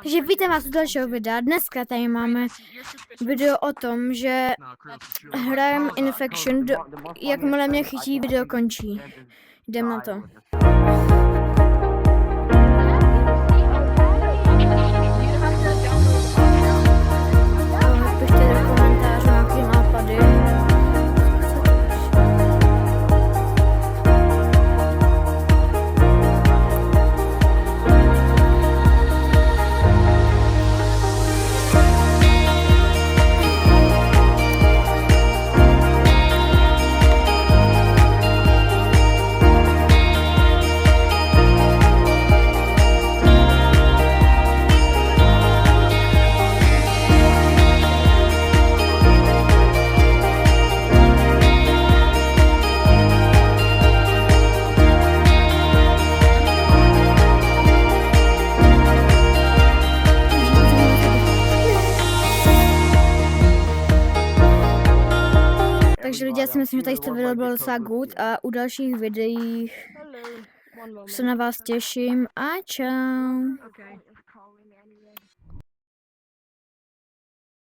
Takže vítám vás u dalšího videa. Dneska tady máme video o tom, že hrajeme Infection, jakmile mě chytí, video končí. Jdem na to. Pište do komentářů nějaké nápady. Takže lidi, já si myslím, že tady to video bylo docela good a u dalších videí se na vás těším a čau.